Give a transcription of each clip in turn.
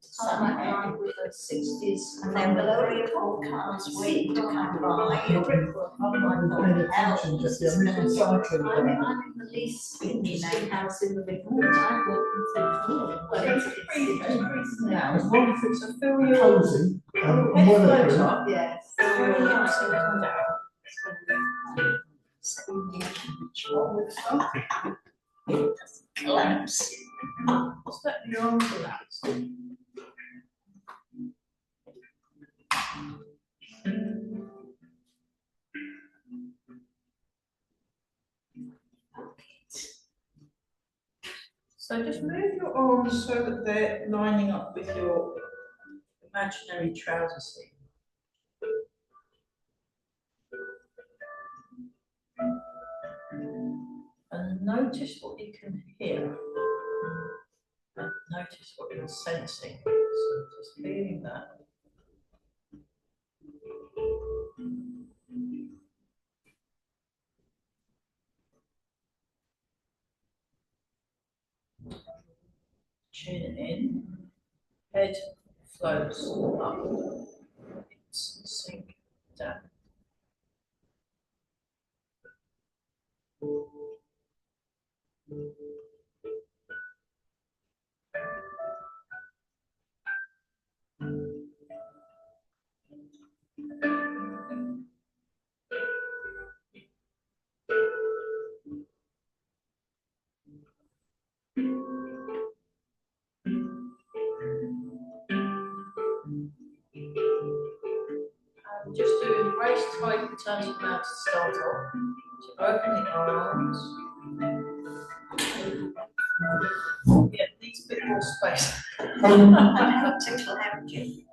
summer with the 60s, and then below the forecast wind to come by. I'm in the least windy house in the big water. Well, it's now. As long as it's cozy and weatherproof. Yes. Very nice. Collapse. What's that? Your arm collapse. So just move your arms so that they're lining up with your imaginary trouser seam. And notice what you can hear. And notice what you're sensing. So just feeling that. Chin in, head floats up, hips sink down. Just doing brace tight in terms of now to start off. So open the arms. Yeah, needs a bit more space. How to clamp you.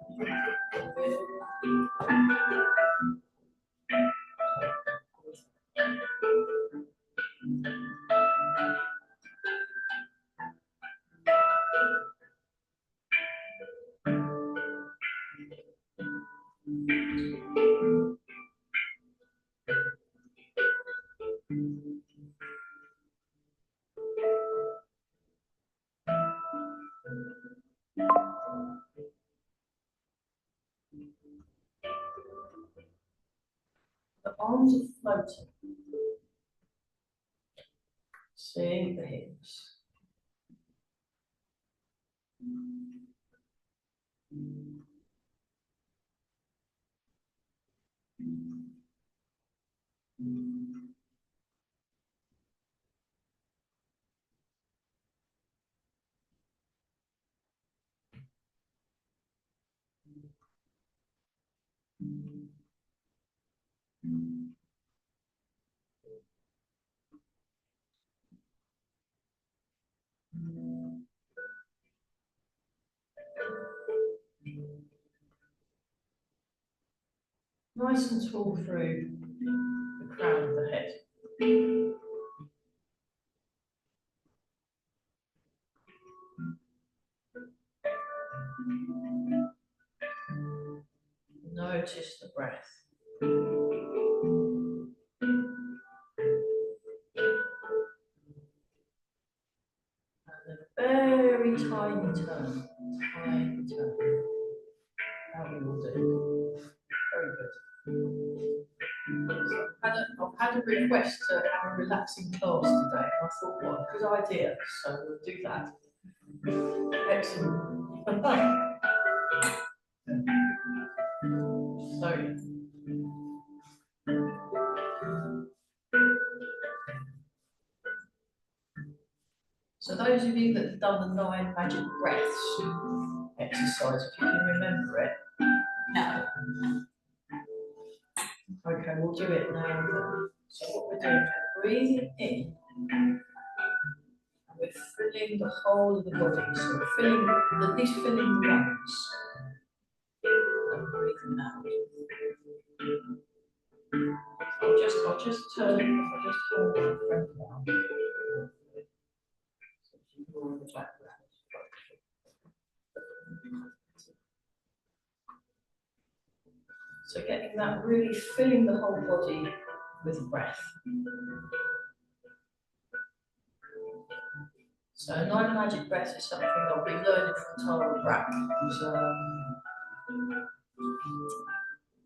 The arms are floating. Seeing the hips. Nice and tall through the crown of the head. Notice the breath. And a very tiny turn. Tiny turn. How we will do. Very good. So I've had a request to have a relaxing class today, and I thought, what a good idea. So we'll do that. Excellent. So those of you that have done the 9 magic breaths exercise, if you can remember it. No. Okay, we'll do it now. So what we're doing, we're breathing in, and we're filling the whole of the body. So we're filling, at least filling the lungs. And breathing out. I'll just turn my friend down. So she's more in the background. So getting that really filling the whole body with breath. So a nine magic breath is something I've been learning from Tara Brach, who's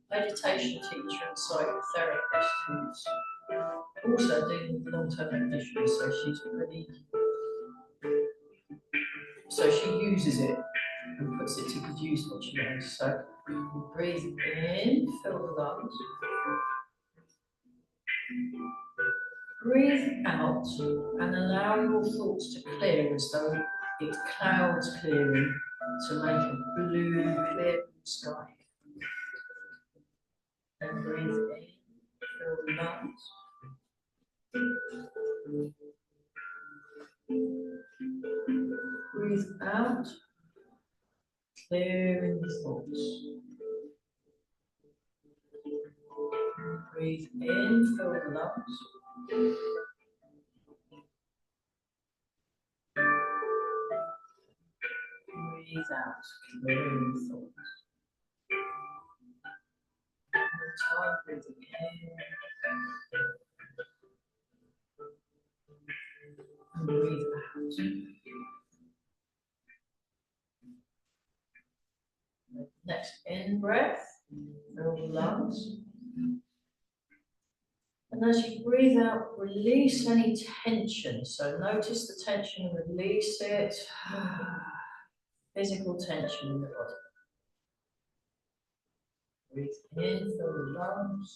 meditation teacher and psychotherapist who's also dealing with long-term conditions, so she's pretty, so she uses it and puts it to good use what she knows. So breathe in, fill the lungs. Breathe out and allow your thoughts to clear as though it's clouds clearing to make a blue, clear sky. And breathe in, fill the lungs. Breathe out, clearing the thoughts. Breathe in, fill the lungs. Breathe out, clearing the thoughts. Time breathing in. And breathe out. Next in breath, fill the lungs. And as you breathe out, release any tension. So notice the tension and release it. Physical tension in the body. Breathe in, fill the lungs.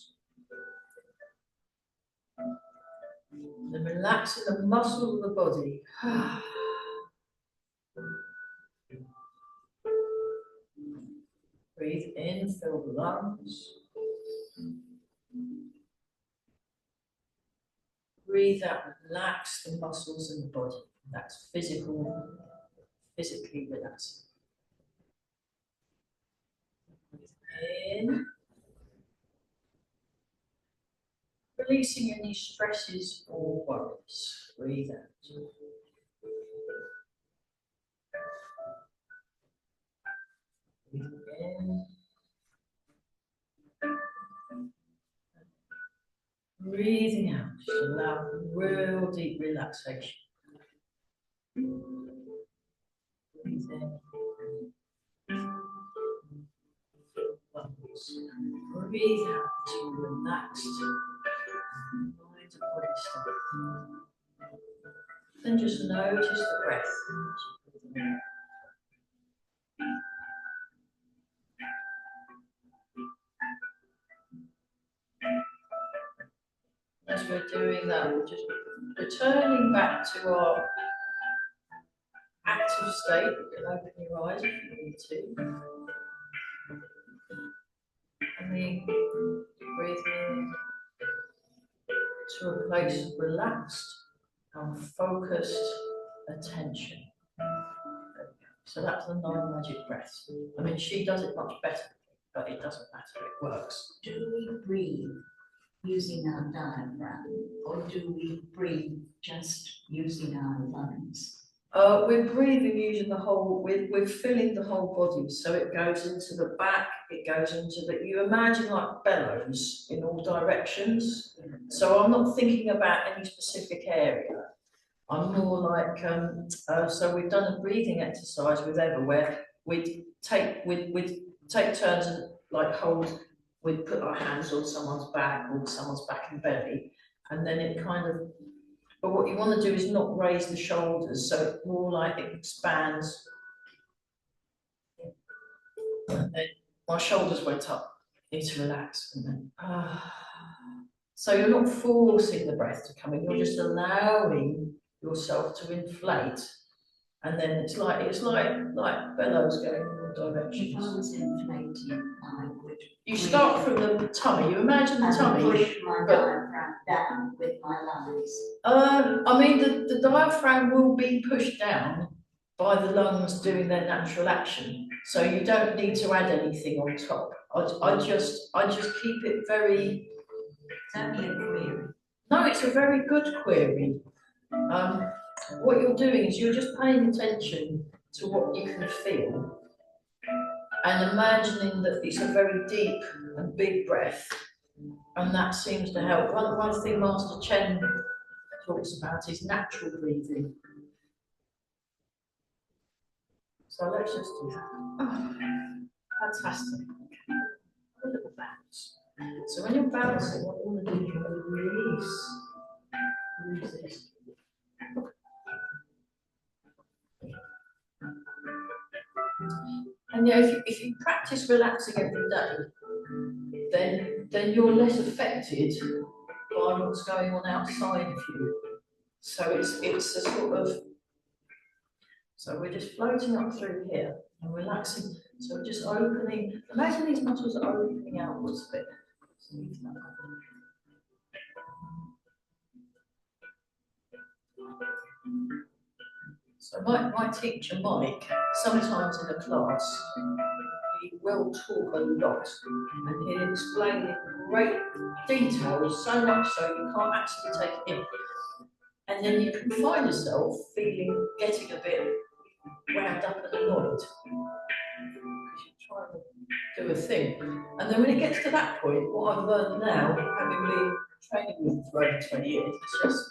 Then relaxing the muscles of the body. Breathe in, fill the lungs. Breathe out, relax the muscles in the body. That's physically relaxing. Breathe in. Releasing any stresses or worries. Breathe out. Breathe in. Breathing out, just allow real deep relaxation. Breathe in. Breathe out to relaxed mind and body state. Then just notice the breath. As we're doing that, we're just returning back to our active state. You can open your eyes if you need to. And then breathe in to a place of relaxed and focused attention. So that's the nine magic breaths. I mean, she does it much better, but it doesn't matter, it works. Do we breathe using our diaphragm, or do we breathe just using our lungs? We're breathing using the whole, we're filling the whole body, so it goes into the back, it goes into the, you imagine like bellows in all directions. So I'm not thinking about any specific area. I'm more like, so we've done a breathing exercise with Eva where we'd take turns and like hold, we'd put our hands on someone's back or someone's back and belly, and then it kind of, but what you want to do is not raise the shoulders, so it's more like it expands. And then my shoulders went up, need to relax, and then, So you're not forcing the breath to come in, you're just allowing yourself to inflate, and then it's like bellows going in all directions. If I was inflating, I would. You start from the tummy. You imagine the tummy. Push my diaphragm down with my lungs. I mean, the diaphragm will be pushed down by the lungs doing their natural action, so you don't need to add anything on top. I just keep it very. It's only a query. No, it's a very good query. What you're doing is you're just paying attention to what you can feel and imagining that it's a very deep and big breath, and that seems to help. One thing Master Chen talks about is natural breathing. So let's just do that. Oh, fantastic. A little bounce. So when you're bouncing, what you want to do is you want to release this. And yeah, if you practice relaxing every day, then you're less affected by what's going on outside of you. So it's a sort of, so we're just floating up through here and relaxing. So we're just opening, imagine these muscles are opening outwards a bit. So So my teacher, Mike, sometimes in a class, he will talk a lot and he'll explain in great detail, so much so you can't actually take it in. And then you can find yourself getting a bit wound up and annoyed because you're trying to do a thing. And then when it gets to that point, what I've learned now, having been training with him for over 20 years, is just,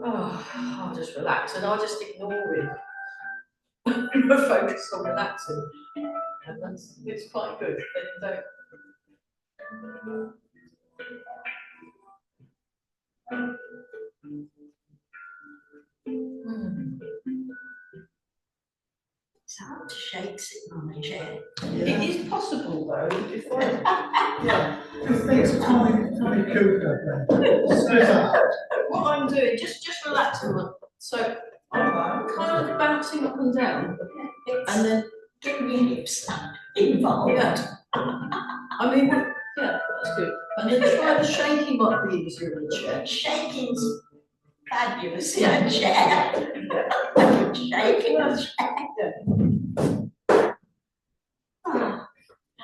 I'll just relax and I'll just ignore him. Focus on relaxing, and it's quite good. Then It's hard to shake sitting on a chair. It is possible though. Yeah. It's Tommy Cooper. What I'm doing, just relaxing. So I'm kind of bouncing up and down, and then Get your hips involved. yeah. I mean, yeah, that's good. And then try to shake him up the easier in the chair. Shaking's fabulous in a chair. Shaking a chair. Oh,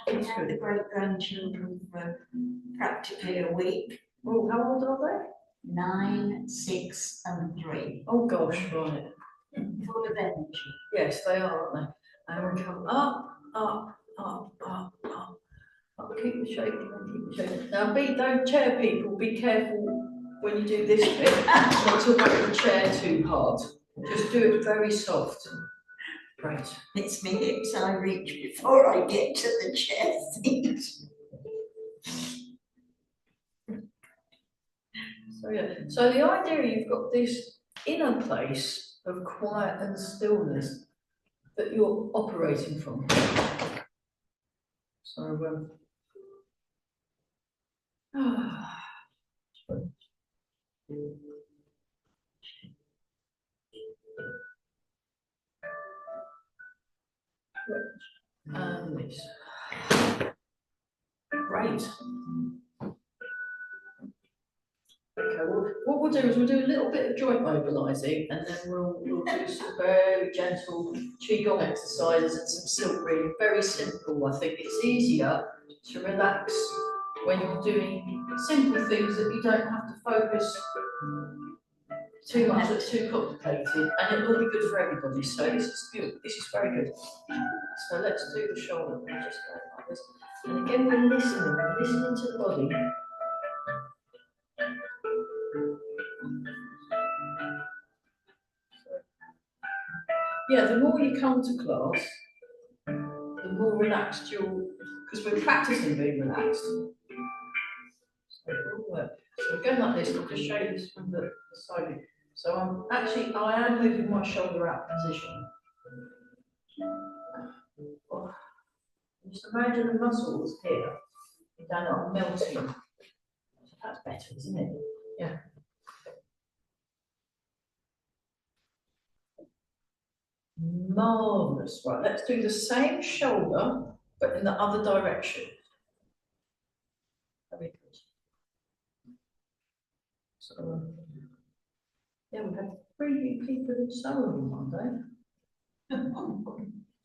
I've had the great-grandchildren for practically a week. Oh, how old are 9, 6, and 3. they? Oh gosh, right. Full of energy. Yes, they are, aren't they? And we come up, up, up, up, up. I'll keep the shaking and keep the shaking. Now, don't chair people, be careful when you do this bit, not to whack the chair too hard. Just do it very soft. Great. It's my hips I reach before I get to the chair seat. So yeah, so the idea you've got this inner place of quiet and stillness that you're operating from. So and this. Great. Okay, well, what we'll do is we'll do a little bit of joint mobilising and then we'll do some very gentle qigong exercises and some silk reading. Very simple. I think it's easier to relax when you're doing simple things that you don't have to focus too much, that's too complicated, and it will be good for everybody. So this is good. This is very good. So let's do the shoulder. We'll just go like this. And again, we're listening to the body. Yeah, the more you come to class, the more relaxed you'll, because we're practicing being relaxed. So it will work. So we're going like this, I'll just show you this from the side. So I am moving my shoulder out of position. Oh. Just imagine the muscles here, down are melting. So that's better, isn't it? Yeah. Marvellous. Right, let's do the same shoulder, but in the other direction. Very good. So, yeah, we had 3 people in sewing one day.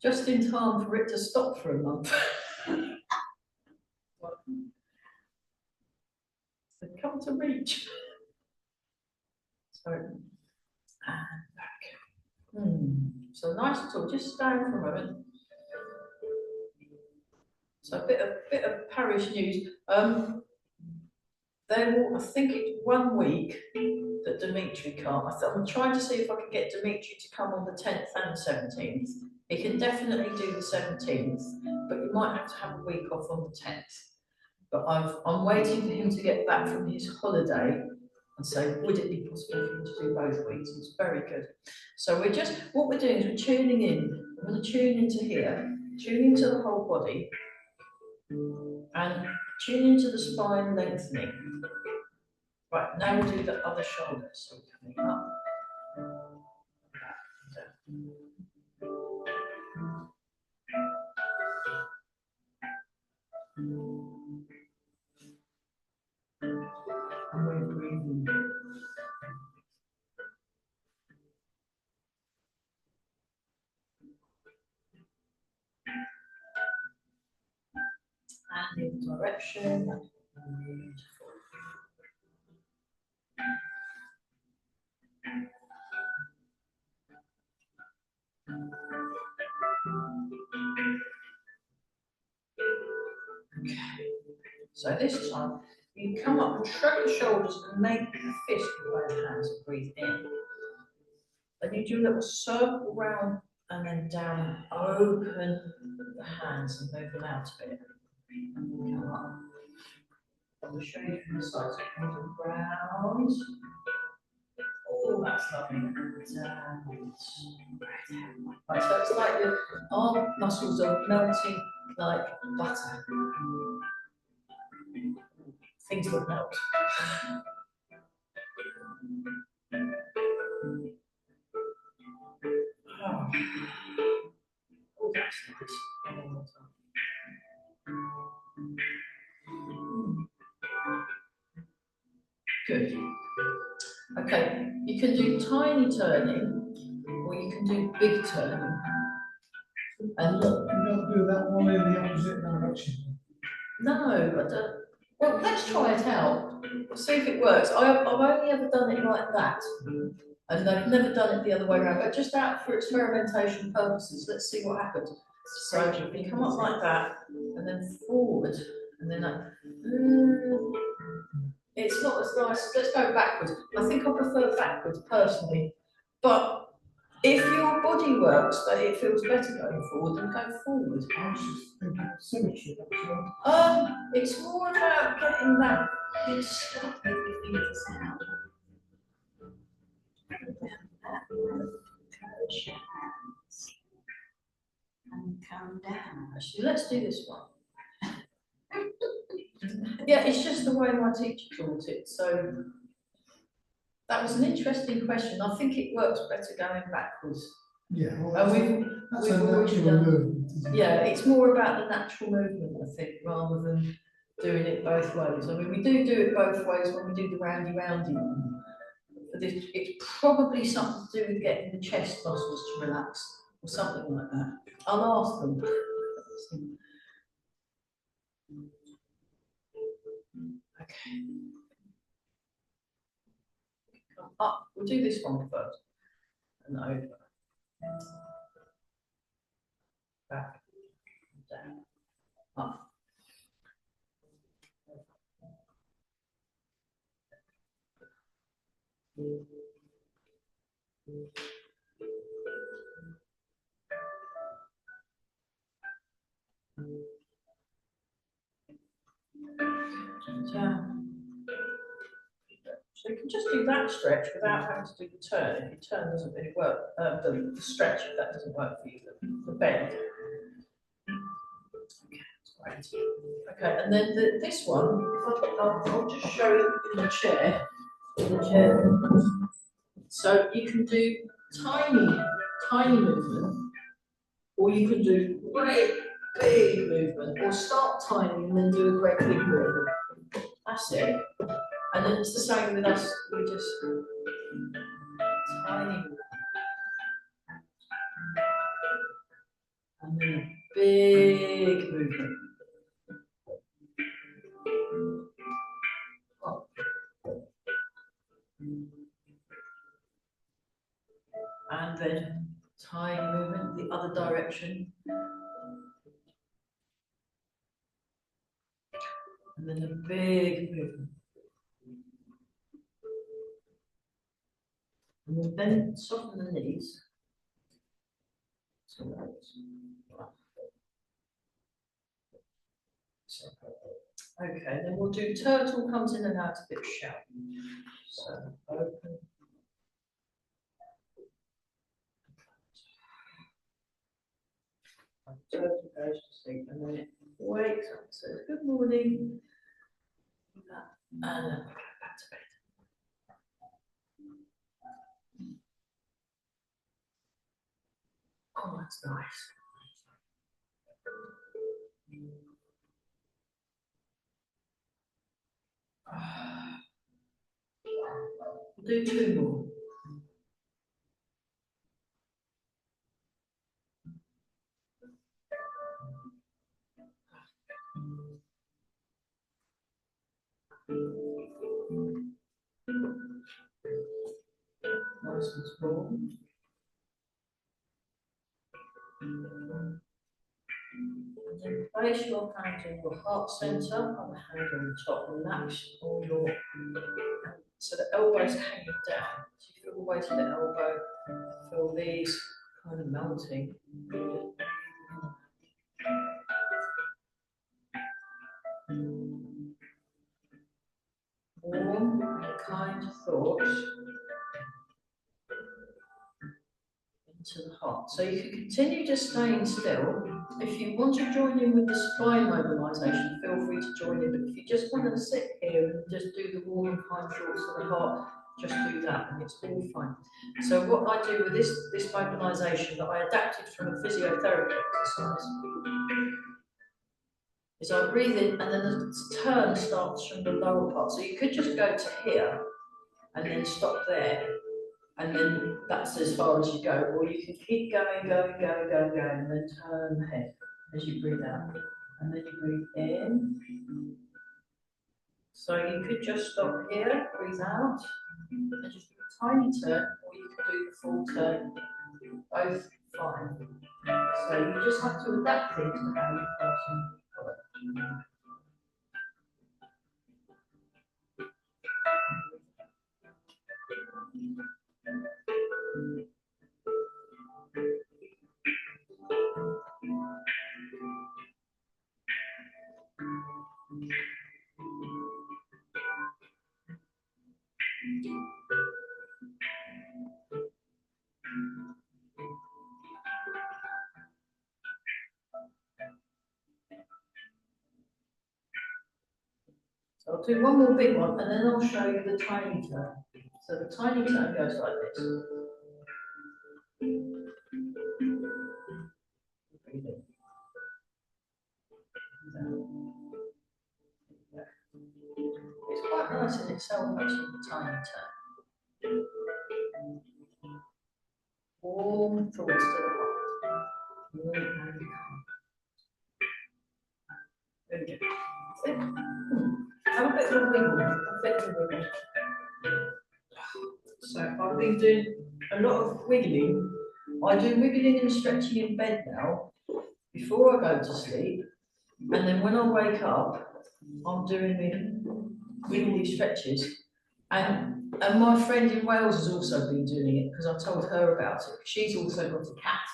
Just in time for it to stop for a month. So come to reach. So, and back. So nice and tall, just stand for a moment. So a bit of parish news. I think it's 1 week that Dimitri can't. I'm trying to see if I can get Dimitri to come on the 10th and 17th. He can definitely do the 17th, but you might have to have a week off on the 10th. But I'm waiting for him to get back from his holiday and say, would it be possible for him to do both weeks? It's very good. So what we're doing is we're tuning in. I'm going to tune into here, tune into the whole body, and tune into the spine lengthening. Right, now we'll do the other shoulder. So coming up, down. And we're breathing. And in direction. Beautiful. Okay. So this time, you come up and shrug the shoulders and make a fist with both hands and breathe in. Then you do a little circle round and then down, open the hands and move them out a bit. And then come up. I'll show you from the side, so move around. Oh, that's lovely. Down. Right, so it's like your arm muscles are melting like butter. Things would melt. Oh, that's nice. One more time. Good. Okay, you can do tiny turning, or you can do big turning. And look, You don't do that one in the opposite direction. no, but well, let's try it out. We'll see if it works. I've only ever done it like that, and I've never done it the other way around. But just out for experimentation purposes, let's see what happens. So you come up like that, and then forward, and then like. It's not as nice. Let's go backwards. I think I prefer backwards personally, but if your body works, that it feels better going forward, then go forward. I was just thinking of symmetry, that's all. It's more about getting that. You stop with your fingers out. Close your hands and come down. Actually, let's do this one. Yeah, it's just the way my teacher taught it. So that was an interesting question. I think it works better going backwards. Yeah, well, And that's we've a already natural done. movement, isn't it? Yeah, it's more about the natural movement, I think, rather than doing it both ways. I mean, we do it both ways when we do the roundy one. But it's probably something to do with getting the chest muscles to relax or something like that. I'll ask them. Okay. Come up. We'll do this one first. And over. Back. Down. Up. Down. So you can just do that stretch without having to do the turn. If your turn doesn't really work, the stretch, if that doesn't work for you, the bend. Okay, that's great. Okay, and then this one, I'll just show you in the chair. So you can do tiny movement, or you can do great big movement, or start tiny and then do a great big movement. That's it. And then it's the same with us. We just tiny movement. And then a big movement. Up. And then tiny movement the other direction. And then a big movement. And then soften the knees. So that's okay, then we'll do turtle comes in and out a bit shallow. So open. Turtle goes to sleep and then it wakes up, says good morning. And then we go back to bed. Oh, that's nice. We'll do two more. Nice and small. And then place your hand in your heart center and the hand on the top. Relax all your, so the elbows are hanging down. So you feel the weight of the elbow, feel these kind of melting. Warm and kind thoughts into the heart. So you can continue just staying still. If you want to join in with the spine mobilization, feel free to join in. But if you just want to sit here and just do the warm and kind thoughts to the heart, just do that and it's all fine. So what I do with this mobilization that I adapted from a physiotherapy exercise is I breathe in and then the turn starts from the lower part. So you could just go to here and then stop there. And then that's as far as you go, or you can keep going, and then turn the head as you breathe out. And then you breathe in. So you could just stop here, breathe out, and just do a tiny turn, or you could do the full turn, both fine. So you just have to adapt things to how you person work. So I'll do one more big one and then I'll show you the tiny turn. So the tiny turn goes like this. Breathe in. It's quite nice in itself actually, the tiny turn. Warm thoughts to the heart. Warm and calm. There we go. Have a bit of a wiggle. So I've been doing a lot of wiggling. I do wiggling and stretching in bed now before I go to sleep. And then when I wake up, I'm doing the wiggly stretches. And my friend in Wales has also been doing it because I told her about it. She's also got a cat.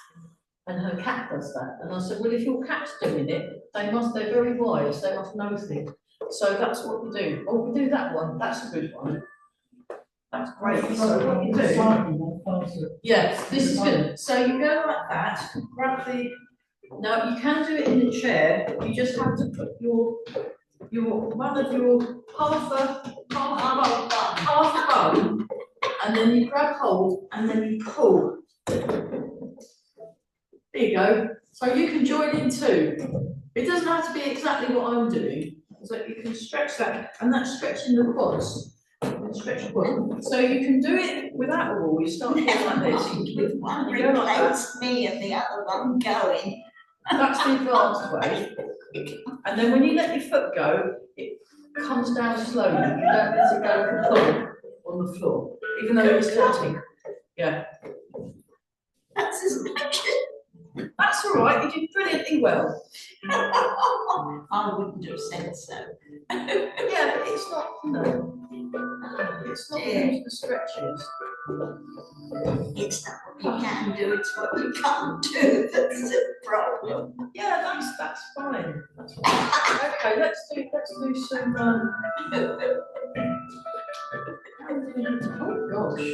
And her cat does that. And I said, well, if your cat's doing it, they're very wise, they must know things. So that's what we do. Oh, we do that one, that's a good one. That's great. So what you do, yeah, this is good. So you go like that, grab the, now you can do it in the chair, you just have to put your one of your half a bone, and then you grab hold, and then you pull. There you go. So you can join in too. It doesn't have to be exactly what I'm doing. So you can stretch that, and that's stretching the quads. Stretch the quads. So you can do it without a wall. You start here like this. With one You go like replace me and the other one going. That's the advanced way. And then when you let your foot go, it comes down slowly. You don't let it go complete on the floor, even though it's tilting. Yeah. That's as much. That's all right. You did brilliantly well. I wouldn't have said so. Yeah, but it's not. No, it's not Dear. the stretches. It's not what you can do, it's what you can't do, that's the problem. Yeah, that's fine. That's fine. Okay, let's do some. Oh gosh,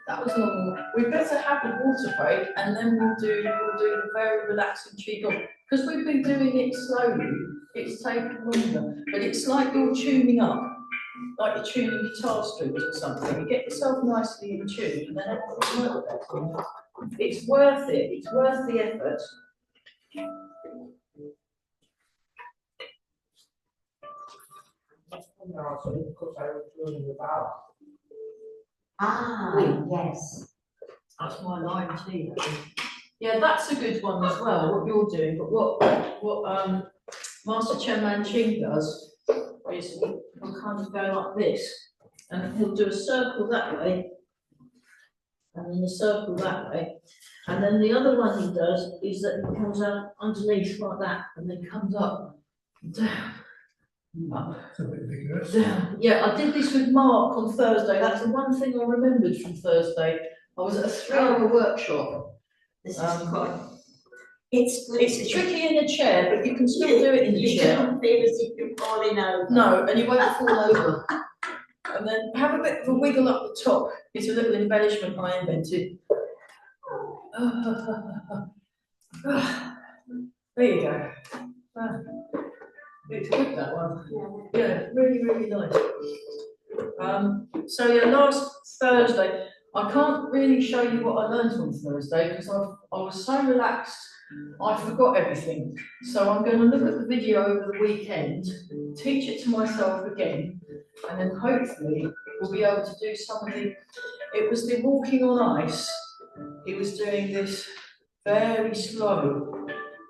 that was long. We better have a water break, and then we'll do the very relaxing qigong because we've been doing it slowly. It's taken longer, but it's like you're tuning up, like you're tuning guitar strings or something. You get yourself nicely in tune, and then everything works better. It's worth it. It's worth the effort. Ah, yes. That's my lime tea. Yeah, that's a good one as well. What you're doing, but what Master Chen Manching does is he'll kind of go like this, and he'll do a circle that way, and then a circle that way, and then the other one he does is that he comes out underneath like that, and then comes up, down, up. It's a bit vigorous. Down. Yeah, I did this with Mark on Thursday. That's the one thing I remembered from Thursday. I was at a 3-hour workshop. This is quite, it's good. It's tricky in a chair, but you can still do it in the You chair. don't feel as if you're falling over. No, and you won't fall over. And then have a bit of a wiggle up the top. It's a little embellishment I invented. There you go. It's good, that one. Yeah, really, really nice. So yeah, last Thursday, I can't really show you what I learned on Thursday because I was so relaxed, I forgot everything. So I'm going to look at the video over the weekend, teach it to myself again, and then hopefully we'll be able to do some of the, it was the walking on ice. He was doing this very slow,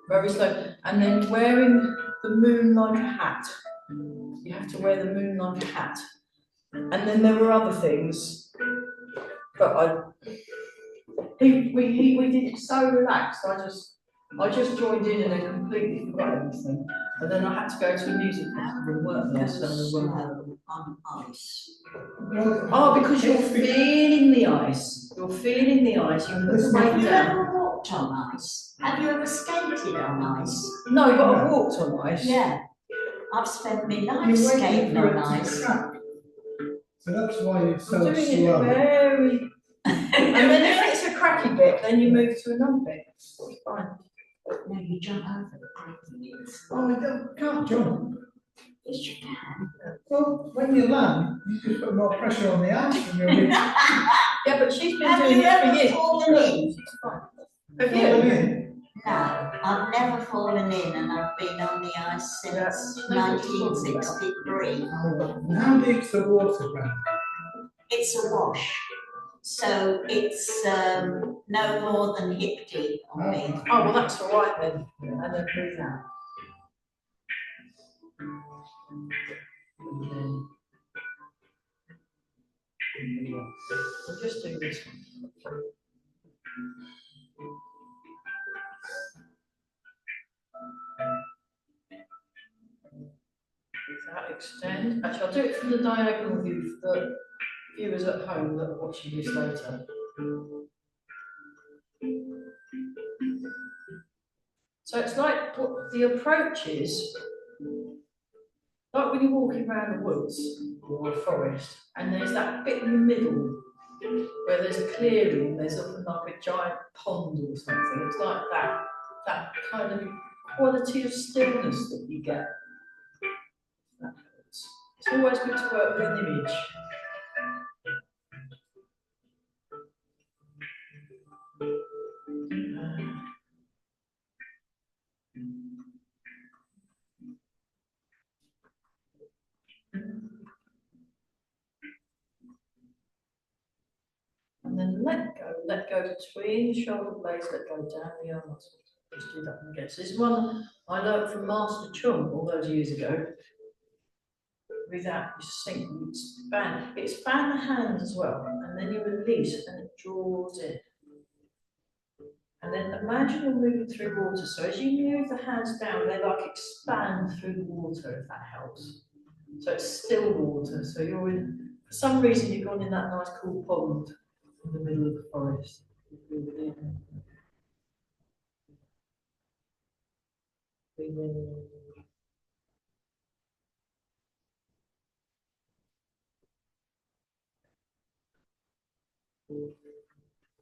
and then wearing the moon like a hat. You have to wear the moon like a hat. And then there were other things, but we did it so relaxed. I just joined in and then completely forgot everything. And then I had to go to a music festival, weren't there? Slow on ice. Oh, because you're feeling the ice. You're feeling the ice. You put the Have weight you down. ever walked on ice? Have you ever skated on ice? No, but I've walked on ice. Yeah. I've spent my life You're waiting skating for on it to ice. crack. So that's why it's I'm so doing it slow. very. And then if it's a cracky bit, then you move to another bit. It's fine. No, you jump over the cracky bits. Oh, we can't jump. Yes, you can. Well, when you land, you just put more pressure on the ice and you'll be Yeah, but she's been Have doing you it for ever years. fallen in? She's fine. Have falling you? in. No, I've never fallen in and I've been on the ice Yeah, since no, what you're talking 1963. And how deep's the water, Ben? It's a wash. So it's no more than hip deep on me. Oh, well, that's all right then. And then breathe out. And then. We'll just do this one. That extend. Actually, I'll do it from the diagonal view for the viewers at home that are watching this later. So it's like what the approach is, like when you're walking around the woods or a forest, and there's that bit in the middle where there's a clearing, there's often like a giant pond or something. It's like that kind of quality of stillness that you get. It's always good to work with an image. And then let go between the shoulder blades, let go down the arm muscles. Just do that one again. So this is one I learned from Master Chung all those years ago. With that, you sink, you expand the hand as well, and then you release and it draws in. And then imagine you're moving through water. So as you move the hands down, they like expand through the water, if that helps. So it's still water. So you're in, for some reason, you've gone in that nice cool pond. in the middle of the forest. Breathe in. Breathe in.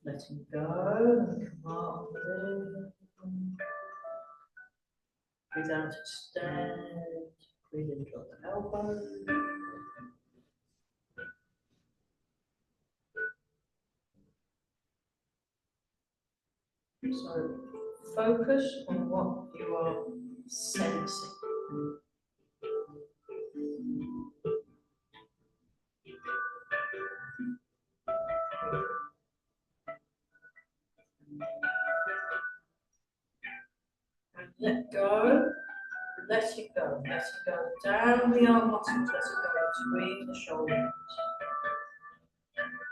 Letting go and come up with it. Breathe out, extend. Breathe in, drop the elbow. So focus on what you are sensing. And let go, let it go, let it go down the arm muscles, let it go between the shoulders.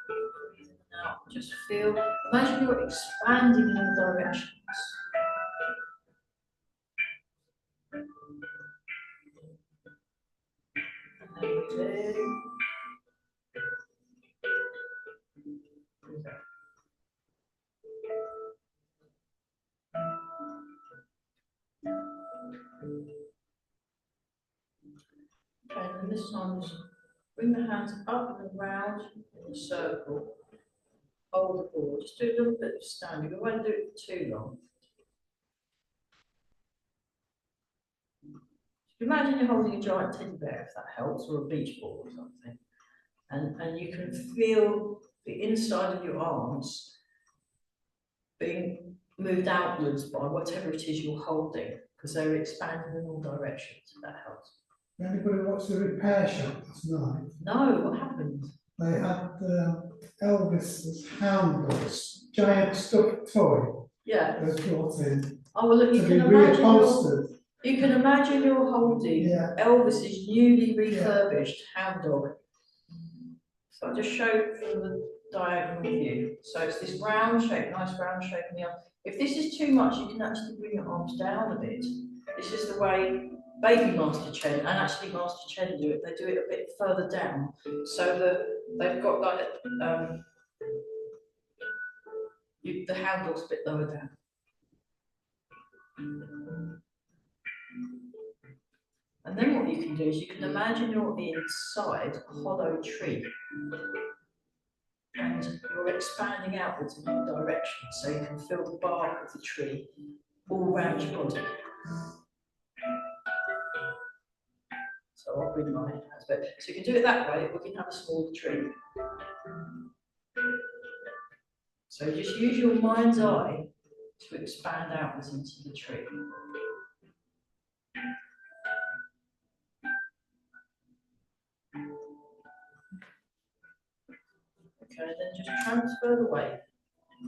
Breathe in and out, just feel, imagine you're expanding in all directions. And then breathe in. Breathe out. Okay, and this time just bring the hands up and around in a circle. Hold the ball. Just do a little bit of standing. We won't do it for too long. Imagine you're holding a giant teddy bear, if that helps, or a beach ball or something. And you can feel the inside of your arms being moved outwards by whatever it is you're holding, because they're expanding in all directions, if that helps. Anybody watch the repair shop last night? No, what happened? They had Elvis's hound dogs, giant stuffed toy Yeah. that was brought in Oh, well, look, to be reupholstered. you can imagine you're holding Yeah. Elvis's newly refurbished hound dog. So I'll just show from the diagonal view. So it's this round shape, nice round shape in the arm. If this is too much, you can actually bring your arms down a bit. This is the way baby Master Chen and actually Master Chen do it. They do it a bit further down, so that they've got like the hound dog's a bit lower down. And then what you can do is you can imagine you're inside a hollow tree. And you're expanding outwards in all directions, so you can feel the bark of the tree all around your body. So I'll bring my hands back. So you can do it that way, or you can have a smaller tree. So just use your mind's eye to expand outwards into the tree. Okay, then just transfer the weight.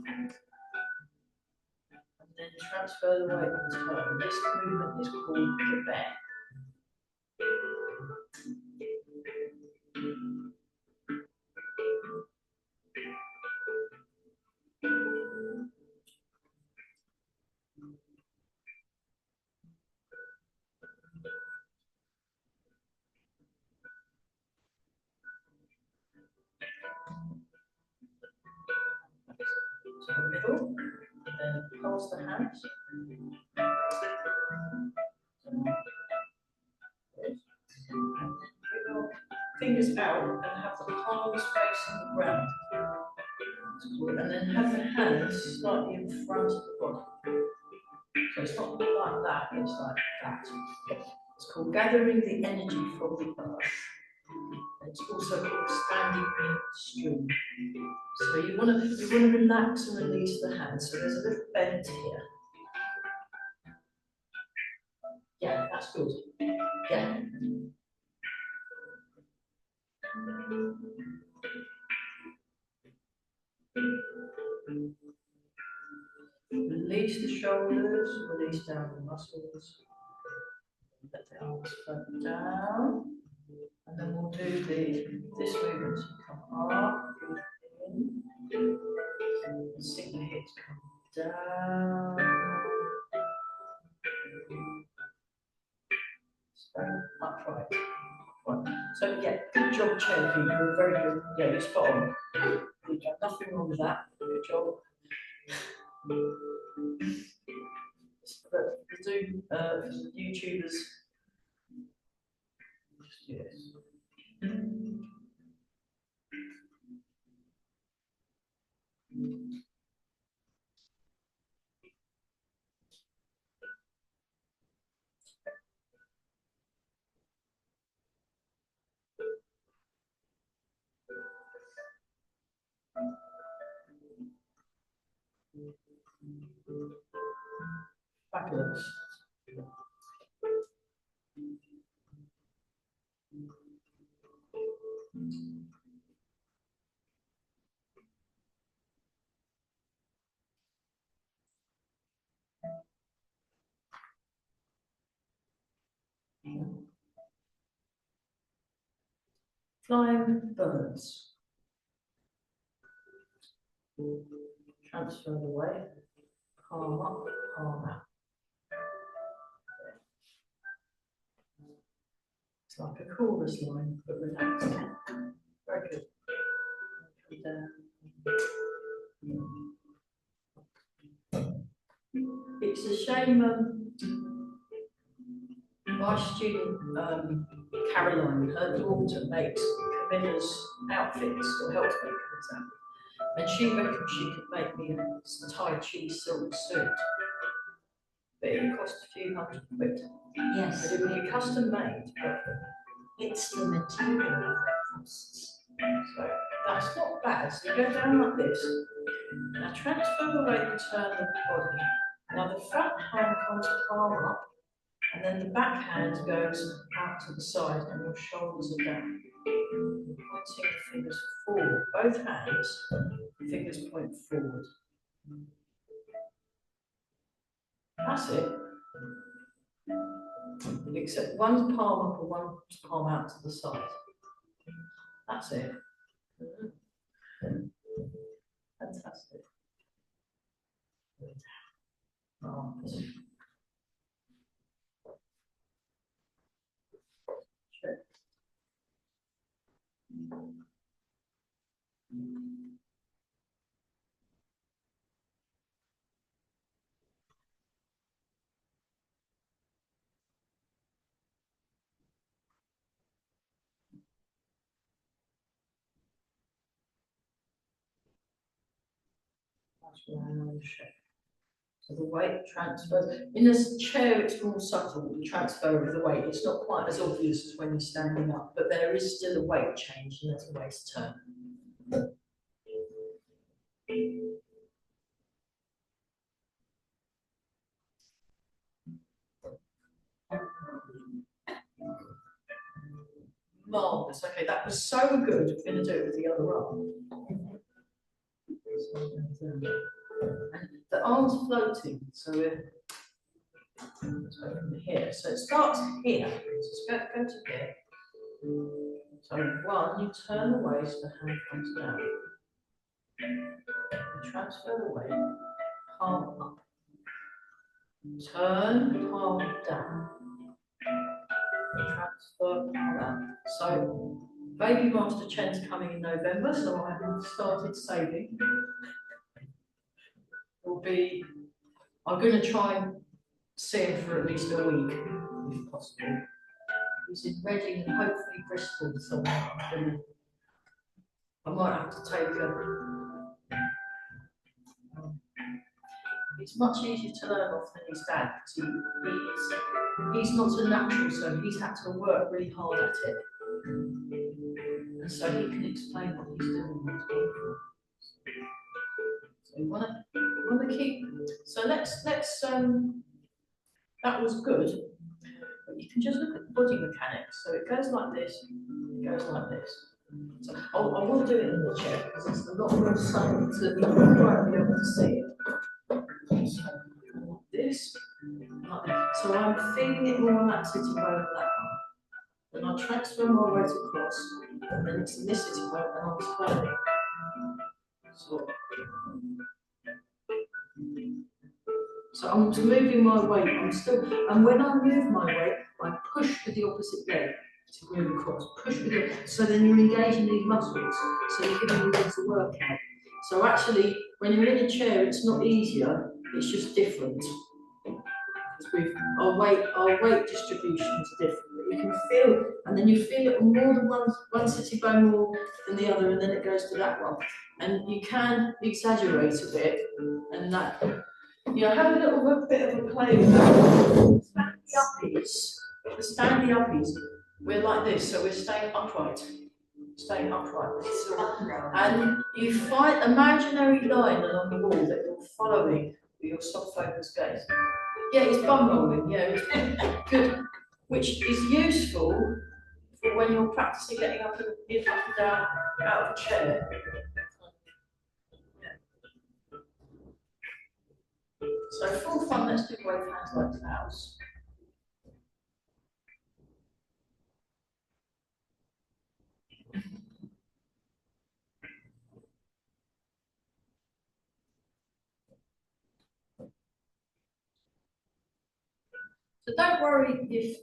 And then transfer the weight in turn. This movement is called the bear. To the middle, and then pulse the hands. Fingers out and have the palms facing the ground. And then have the hands slightly in front of the body. So it's not like that, it's like that. It's called gathering the energy from the earth. It's also called standing in stream. So you want to relax and release the hands. So there's a little bend here. Yeah, that's good. Yeah. Release the shoulders, release down the muscles. Let the arms float down. And then we'll do this movement. So come up, in, sink the hips, come down. Stand upright. Right. So yeah, good job, Chen. You're very good. Yeah, you're spot on. Good. go. Nothing wrong with that. Good job. But do YouTubers. Yes. Fabulous. Flying birds. Transfer the weight. Palm up, palm out. It's like a chorus line, but relaxed. Very good. Come down. It's a shame my student Caroline, her daughter makes Camilla's outfits or helps make Camilla's outfits, and she reckons she could make me a Tai Chi silk suit, but it cost a few £100. Yes, But it would be custom made, but it's the material that costs. so that's not bad. So you go down like this. Now transfer the weight and turn the body. Now the front hand comes palm up, and then the back hand goes out to the side, and your shoulders are down. You're pointing the fingers forward. Both hands, fingers point forward. That's it. Except one's palm up and one's palm out to the side. That's it. Fantastic. Oh, check. That's where I'm on the shape. So the weight transfers. In this chair, it's more subtle, the transfer of the weight. It's not quite as obvious as when you're standing up, but there is still a weight change and there's a waist turn. Marvellous. Okay, that was so good. I'm going to do it with the other arm. And the arm's floating, so we're from here. So it starts here. So go to here. So one, you turn the waist, the hand comes down. You transfer the weight, palm up. Turn, palm down. Transfer, palm out. So Baby Master Chen's coming in November, so I have started saving. I'm going to try and see him for at least a week, if possible. He's in Reading and hopefully Bristol somewhere. I might have to take it's much easier to learn off than his dad, because he's not a natural, so he's had to work really hard at it. And so he can explain what he's doing. So you want to keep, so let's that was good, but you can just look at the body mechanics. So it goes like this, it goes like this. So I want to do it in the chair because it's a lot more subtle to be able to see it. So like this, like that. So I'm feeling it more on that sitting bone than that one. Then I transfer my weight across, and then it's in this sitting bone, and I'm turning. So I'm moving my weight, and when I move my weight, I push with the opposite leg to move across, push with it, so then you're engaging these muscles, so you're giving them to work out. So actually, when you're in a chair, it's not easier, it's just different. Because our weight distribution is different. But you can feel, and then you feel it on more than one sitting bone more than the other, and then it goes to that one. And you can exaggerate a bit, and that, have a little bit of a play with that. Standy uppies, the standy uppies, we're like this, so we're staying upright. Staying upright. And you find an imaginary line along the wall that you're following with your soft focus gaze. Yeah, it's bum rolling, yeah, it's good, which is useful for when you're practicing getting up and down out of a chair. So full fun, let's do wave hands like clouds. So don't worry if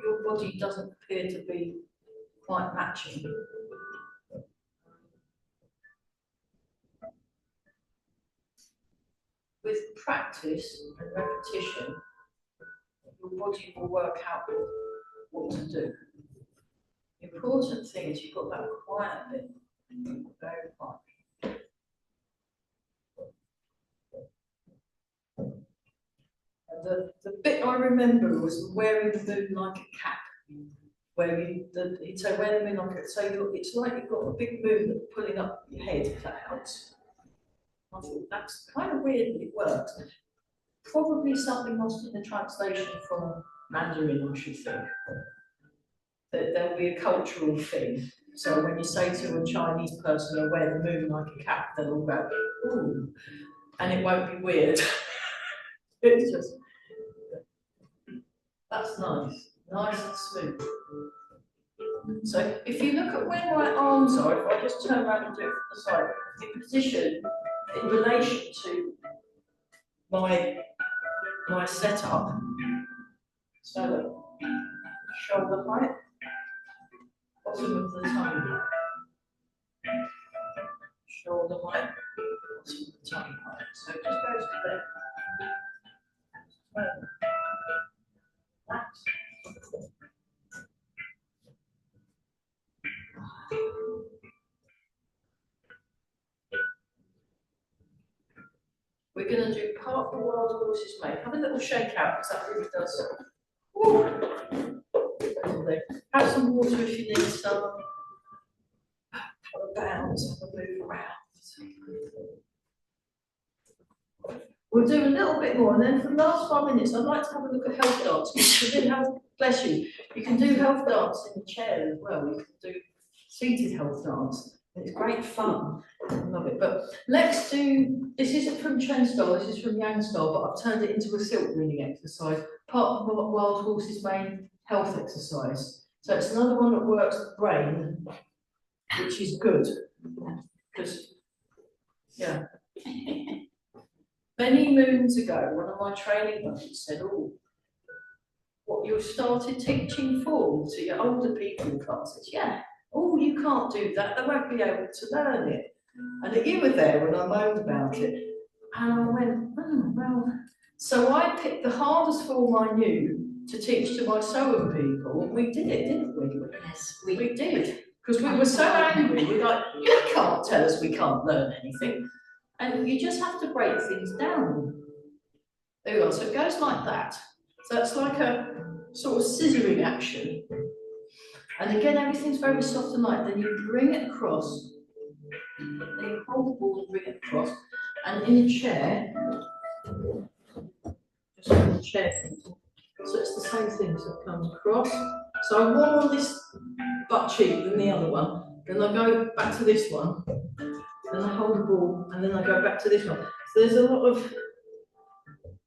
your body doesn't appear to be quite matching. With practice and repetition, your body will work out what to do. The important thing is you've got that quiet bit, very quiet. The bit I remember was wearing the moon like a cap. Where he'd say wear the moon like a, so it's like you've got a big moon pulling up your head, if that helps. I thought that's kind of weird, but it works. Probably something lost in the translation from Mandarin, I should think. That there'll be a cultural thing. So when you say to a Chinese person, "I wear the moon like a cap," they'll all go, "Ooh," and it won't be weird. It's just, that's nice, nice and smooth. So if you look at where my arms are, if I just turn around and do it from the side, the position in relation to my setup. So shoulder height, bottom of the tummy. Shoulder height, bottom of the tummy height. So it just goes to there. Relax. We're going to do part the wild horses make. Have a little shake out because that really does. Have some water if you need some. Have a bounce, have a move around. We'll do a little bit more, and then for the last 5 minutes, I'd like to have a look at health dance. You can do health, bless you. You can do health dance in the chair as well. You can do seated health dance. It's great fun. I love it. But let's do, this isn't from Chen style, this is from Yang style, but I've turned it into a silk reading exercise, part of the wild horse's main health exercise. So it's another one that works the brain, which is good. Because, yeah. Many moons ago, one of my training buddies said, "Oh, what you started teaching form to your older people in classes?" Yeah. "Oh, you can't do that, they won't be able to learn it." And you were there when I moaned about it. And I went, "Oh, well." So I picked the hardest form I knew to teach to my sewing people, and we did it, didn't we? Yes, we did. Because we were so angry, we're like, "You can't tell us we can't learn anything." And you just have to break things down. There we go. So it goes like that. So it's like a sort of scissoring action. And again, everything's very soft and light. Then you bring it across. Then you hold the ball and bring it across. And in a chair, just in the chair. So it's the same thing. So it comes across. So I'm more on this butt cheek than the other one. Then I go back to this one. Then I hold the ball, and then I go back to this one. So there's a lot of,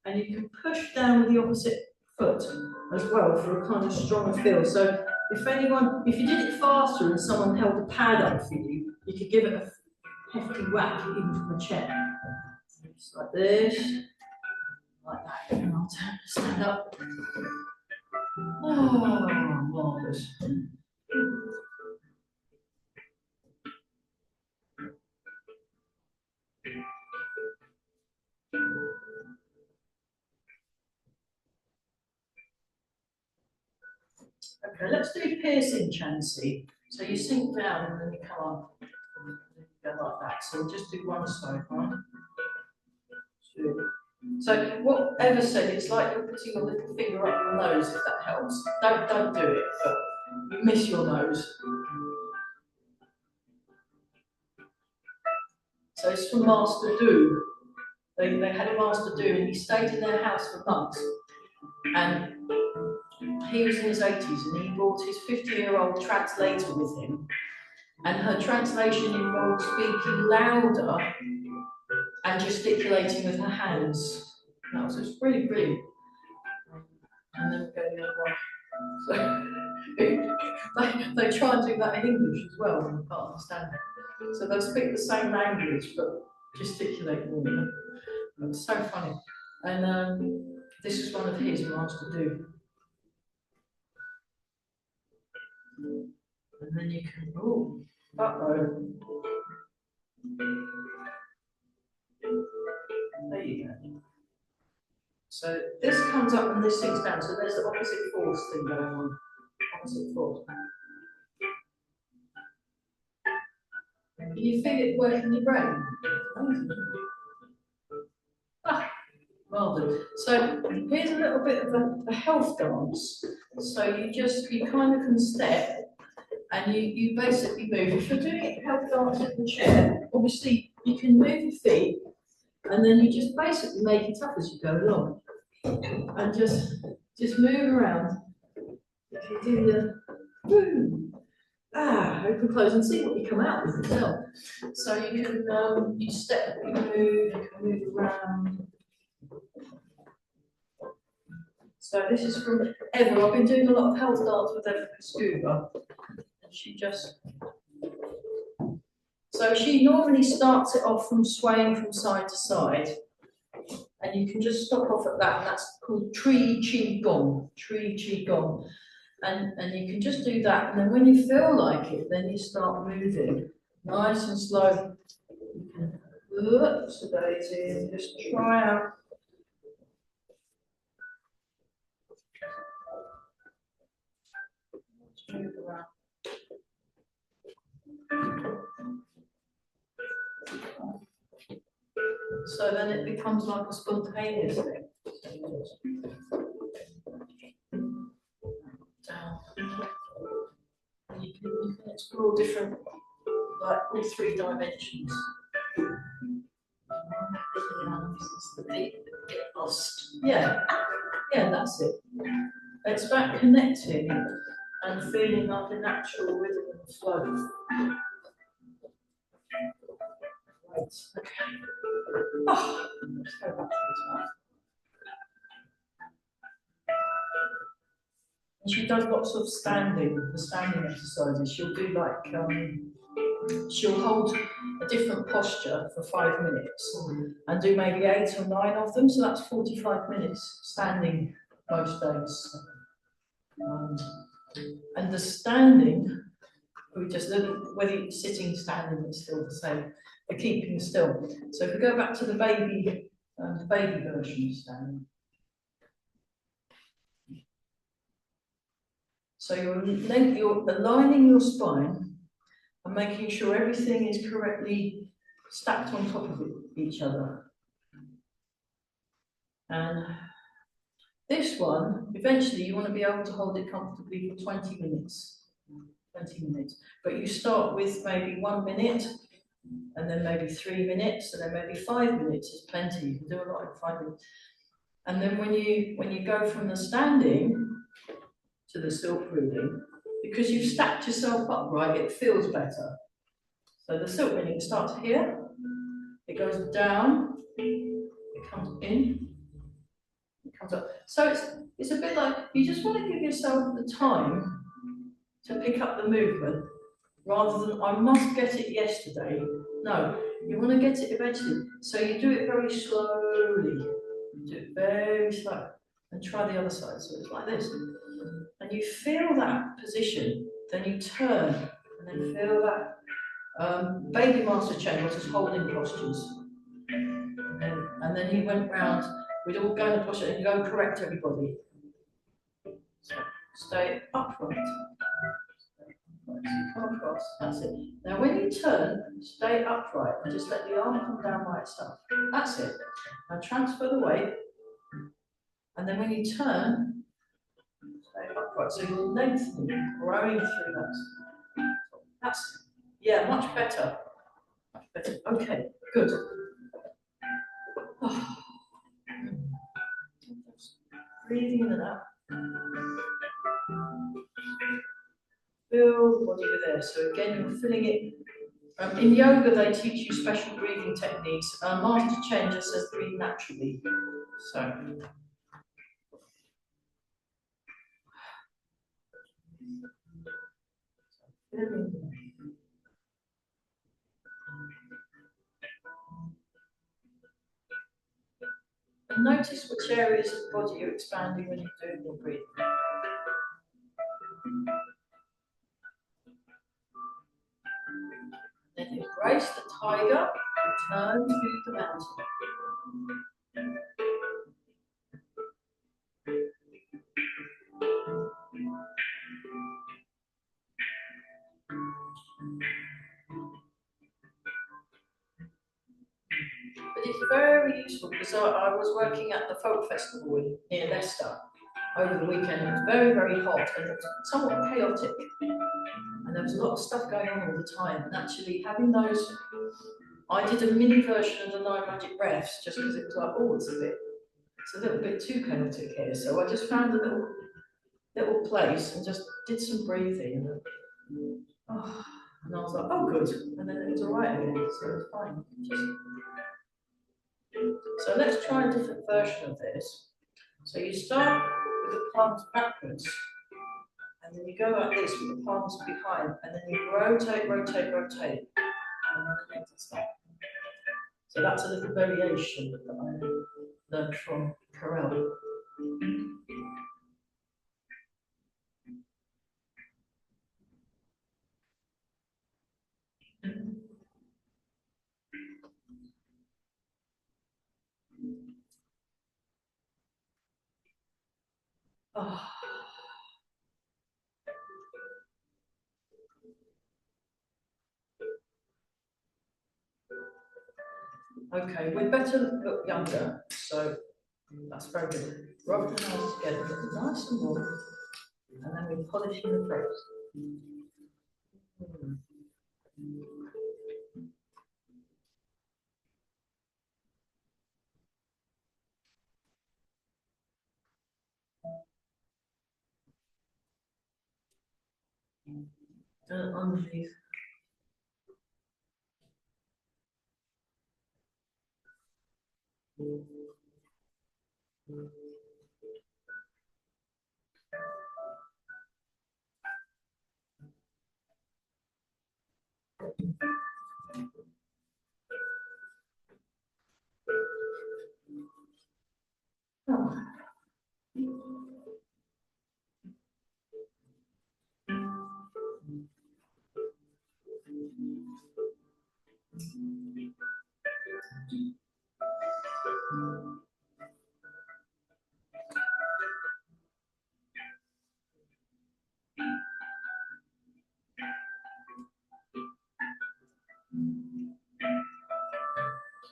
and you can push down with the opposite foot as well for a kind of stronger feel. So if you did it faster and someone held a pad up for you, you could give it a hefty whack even from the chair. Just like this, like that, and I'll stand up. Oh, marvellous. Okay, let's do piercing chancy. So you sink down and then you come up. Go like that. So we'll just do one side, right? Two. So whatever said, it's like you're putting your little finger up your nose, if that helps. Don't do it, but you miss your nose. So it's from Master Do. They had a Master Do and he stayed in their house for months. And he was in his 80s and he brought his 50-year-old translator with him. And her translation involved speaking louder and gesticulating with her hands. That was just really brilliant. And then go the other way. So they try and do that in English as well when you can't understand it. So they'll speak the same language but gesticulate more. It's so funny. And this is one of his Master Do. And then you can, oh, uh-oh. There you go. So this comes up and this sinks down. So there's the opposite force thing going on. Opposite force. Can you feel it working your brain? Ah, rather. So here's a little bit of a health dance. So you kind of can step and you basically move. If you're doing a health dance in the chair, obviously you can move your feet and then you just basically make it up as you go along. And just move around. If you do the boom, open, close, and see what you come out with yourself. So you can you step, you can move around. So this is from Eva. I've been doing a lot of health dance with Eva Scuba. And she normally starts it off from swaying from side to side. And you can just stop off at that, and that's called Tree Qi Gong. Tree Qi Gong. And you can just do that, and then when you feel like it, then you start moving. Nice and slow. You can sedate and just try out. Move around. So then it becomes like a spontaneous thing. Down. And you can explore different, like all 3 dimensions. Get lost. Yeah, that's it. It's about connecting and feeling like a natural rhythm and flow. Right, okay. Oh, let's go back to this one. And she does lots of standing exercises. She'll do like, she'll hold a different posture for 5 minutes and do maybe 8 or 9 of them. So that's 45 minutes standing most days. And the standing, we just look, whether you're sitting, standing, it's still the same. The keeping still. So if we go back to the baby version of standing. So you're aligning your spine and making sure everything is correctly stacked on top of each other. And this one, eventually you want to be able to hold it comfortably for 20 minutes. 20 minutes. But you start with maybe 1 minute, and then maybe 3 minutes, and then maybe 5 minutes is plenty. You can do a lot in 5 minutes. And then when you go from the standing to the silk breathing, because you've stacked yourself up right, it feels better. So the silk breathing starts here, it goes down, it comes in, it comes up. So it's a bit like you just want to give yourself the time to pick up the movement rather than I must get it yesterday. No, you want to get it eventually. So you do it very slowly. You do it very slow. And try the other side. So it's like this. And you feel that position, then you turn, and then feel that. Baby Master Chen was his holding postures. And then he went round, we'd all go in the posture and go correct everybody. So, stay upright. Come across, that's it. Now when you turn, stay upright and just let the arm come down by itself. That's it. Now transfer the weight, and then when you turn, stay upright. So you're lengthening, growing through that. That's it. Yeah, much better. Much better. Okay, good. Breathing in and out. Fill the body with air. So again, you're filling it. In yoga, they teach you special breathing techniques. Master Chen just says breathe naturally. So. And notice which areas of the body you're expanding when you're doing your breathing. Then embrace the tiger, return to the mountain. But it's very useful because I was working at the folk festival near Leicester over the weekend. It was very, very hot and it was somewhat chaotic. And there was a lot of stuff going on all the time. And actually having those, I did a mini version of the 9 magic breaths just because it was like, oh, it's a little bit too chaotic here. So I just found a little place and just did some breathing. And, and I was like, oh, good. And then it was all right again. So it was fine. So let's try a different version of this. So you start with the palms backwards, and then you go like this with the palms behind, and then you rotate, rotate, rotate, and then the legs are stop. So that's a little variation that I learned from Carell. Oh. Okay, we'd better look younger, so that's very good. Rub the hands together, get them nice and warm, and then we're polishing the face. Underneath. Oh.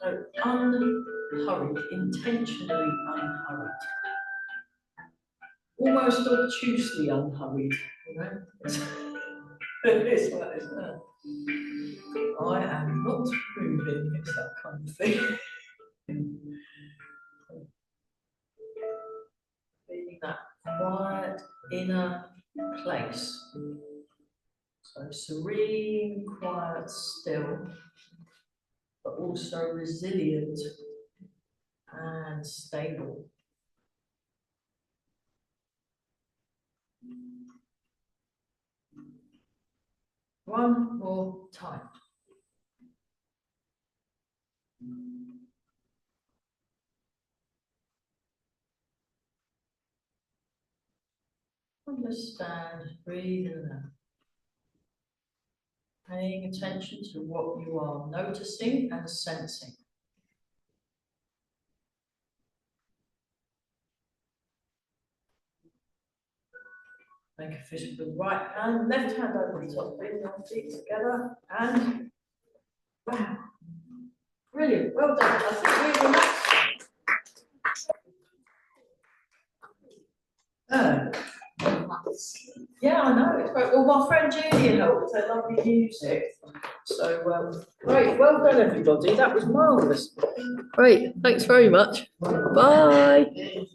So unhurried, intentionally unhurried. Almost obtusely unhurried, you know? It's like this. I am not moving, it's that kind of thing. Feeling that quiet inner place. So serene, quiet, still, but also resilient and stable. One more time. Understand, breathe in and out. Paying attention to what you are noticing and sensing. Make a fist with the right hand, left hand over the top, bring your feet together, and wow. Brilliant, well done. I think we relax. Yeah, I know, it's great. Well, my friend Julia helped with her lovely music. So, great, well done, everybody. That was marvellous. Great, thanks very much. Bye.